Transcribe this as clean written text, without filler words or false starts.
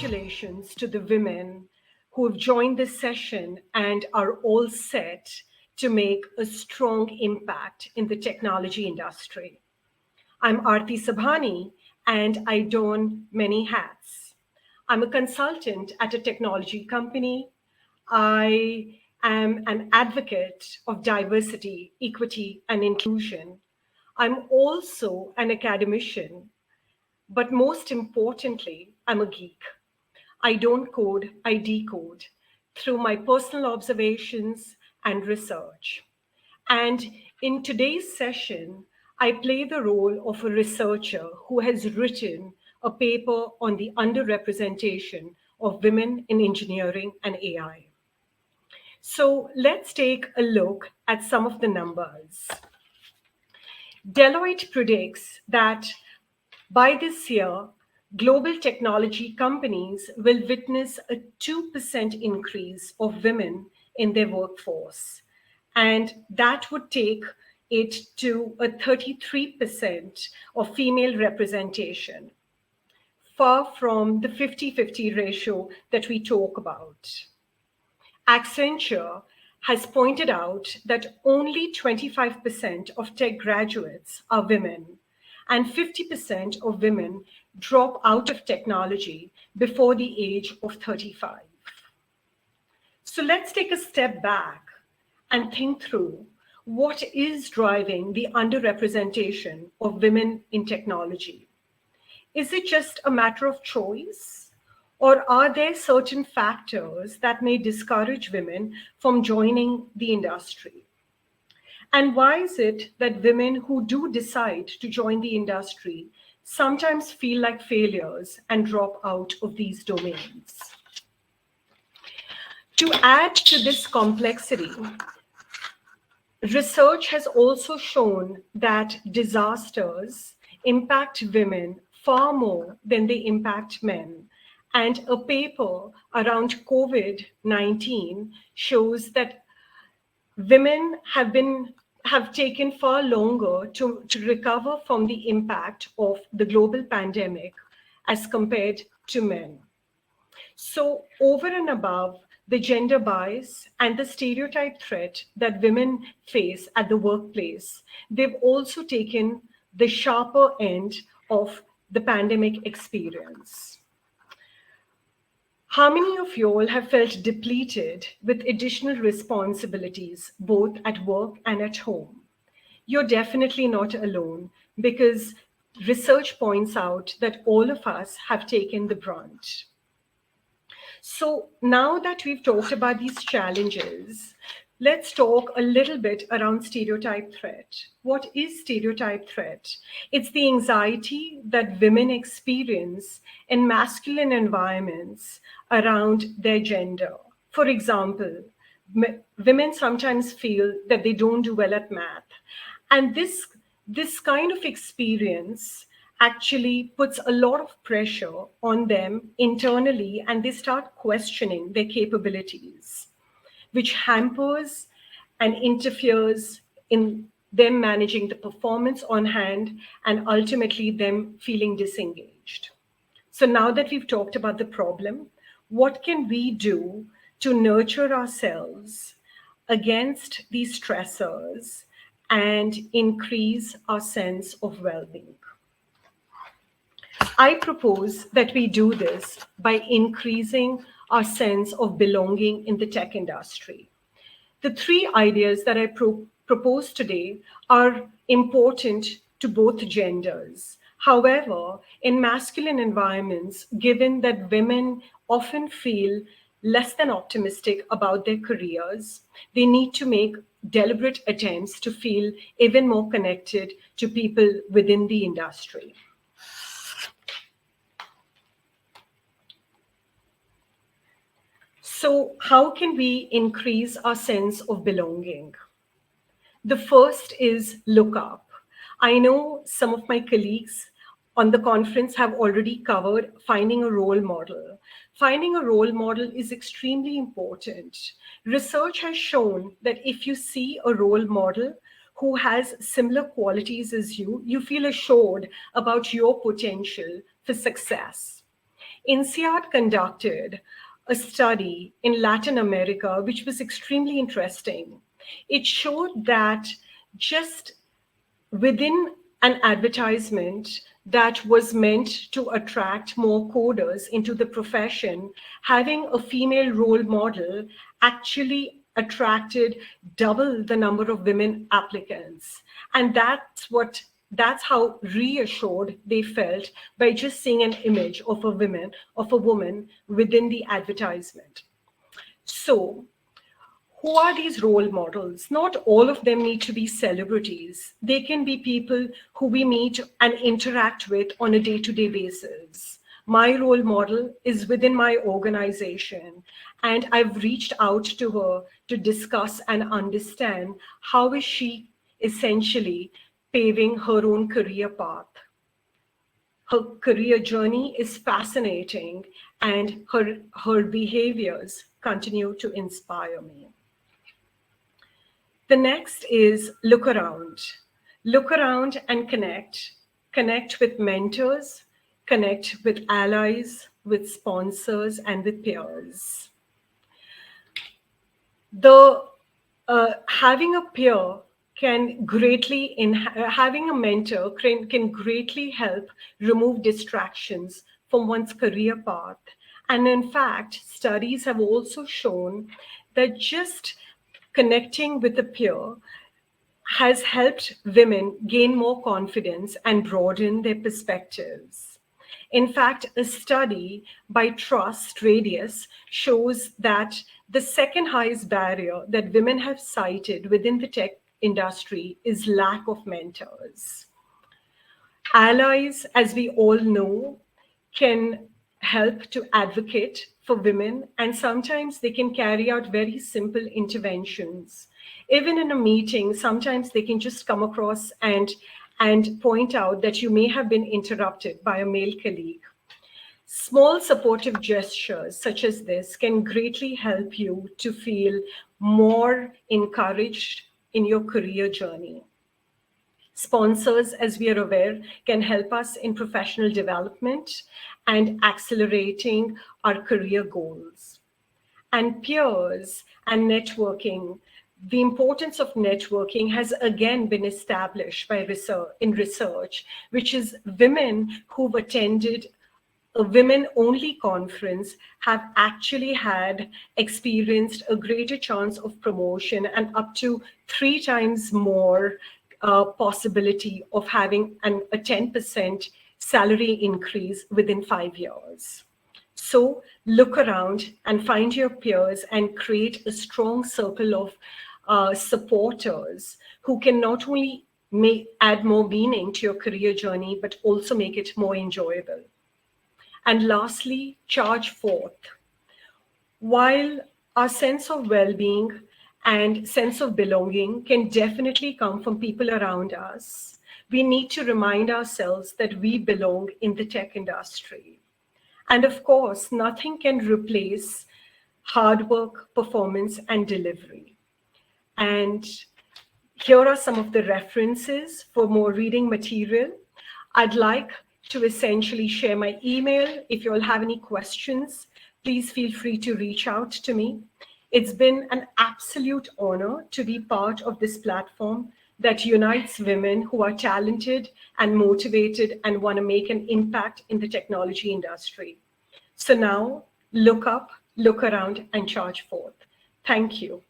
congratulations to the women who have joined this session and are all set to make a strong impact in the technology industry. I'm Aarti Sabhaney, and I don many hats. I'm a consultant at a technology company. I am an advocate of diversity, equity, and inclusion. I'm also an academician, but most importantly, I'm a geek. I don't code, I decode through my personal observations and research. And in today's session, I play the role of a researcher who has written a paper on the underrepresentation of women in engineering and AI. So let's take a look at some of the numbers. Deloitte predicts that by this year, global technology companies will witness a 2% increase of women in their workforce. And that would take it to a 33% of female representation, far from the 50-50 ratio that we talk about. Accenture has pointed out that only 25% of tech graduates are women, and 50% of women drop out of technology before the age of 35. So let's take a step back and think through what is driving the underrepresentation of women in technology. Is it just a matter of choice? Or are there certain factors that may discourage women from joining the industry? And why is it that women who do decide to join the industry sometimes feel like failures and drop out of these domains? To add to this complexity, research has also shown that disasters impact women far more than they impact men. And a paper around COVID-19 shows that women have taken far longer to recover from the impact of the global pandemic as compared to men. So over and above the gender bias and the stereotype threat that women face at the workplace, they've also taken the sharper end of the pandemic experience. How many of you all have felt depleted with additional responsibilities, both at work and at home? You're definitely not alone, because research points out that all of us have taken the brunt. So now that we've talked about these challenges, let's talk a little bit around stereotype threat. What is stereotype threat? It's the anxiety that women experience in masculine environments around their gender. For example, women sometimes feel that they don't do well at math. And this kind of experience actually puts a lot of pressure on them internally, and they start questioning their capabilities, which hampers and interferes in them managing the performance on hand and ultimately them feeling disengaged. So now that we've talked about the problem, what can we do to nurture ourselves against these stressors and increase our sense of well-being? I propose that we do this by increasing our sense of belonging in the tech industry. The three ideas that I propose today are important to both genders. However, in masculine environments, given that women often feel less than optimistic about their careers, they need to make deliberate attempts to feel even more connected to people within the industry. So how can we increase our sense of belonging? The first is look up. I know some of my colleagues on the conference have already covered finding a role model. Finding a role model is extremely important. Research has shown that if you see a role model who has similar qualities as you, you feel assured about your potential for success. INSEAD conducted a study in Latin America, which was extremely interesting. It showed that just within an advertisement that was meant to attract more coders into the profession, having a female role model actually attracted double the number of women applicants. And that's how reassured they felt by just seeing an image of a woman within the advertisement. So who are these role models? Not all of them need to be celebrities. They can be people who we meet and interact with on a day-to-day basis. My role model is within my organization, and I've reached out to her to discuss and understand how is she essentially paving her own career path. Her career journey is fascinating, and her behaviors continue to inspire me. The next is look around. Look around and connect. Connect with mentors, connect with allies, with sponsors, and with peers. Having a peer can greatly, having a mentor can greatly help remove distractions from one's career path. And in fact, studies have also shown that just connecting with a peer has helped women gain more confidence and broaden their perspectives. In fact, a study by Trust Radius shows that the second highest barrier that women have cited within the tech industry is lack of mentors. Allies, as we all know, can help to advocate for women, and sometimes they can carry out very simple interventions. Even in a meeting, sometimes they can just come across and point out that you may have been interrupted by a male colleague. Small supportive gestures such as this can greatly help you to feel more encouraged in your career journey. Sponsors, as we are aware, can help us in professional development and accelerating our career goals. And peers and networking. The importance of networking has again been established by research, which is women who've attended a women-only conference have actually experienced a greater chance of promotion and up to 3 times more possibility of having a 10% salary increase within 5 years. So look around and find your peers and create a strong circle of supporters who can not only add more meaning to your career journey, but also make it more enjoyable. And lastly, charge forth. While our sense of well-being and sense of belonging can definitely come from people around us, we need to remind ourselves that we belong in the tech industry. And of course, nothing can replace hard work, performance, and delivery. And here are some of the references for more reading material. I'd like to essentially share my email. If you all have any questions, please feel free to reach out to me. It's been an absolute honor to be part of this platform that unites women who are talented and motivated and want to make an impact in the technology industry. So now, look up, look around, and charge forth. Thank you.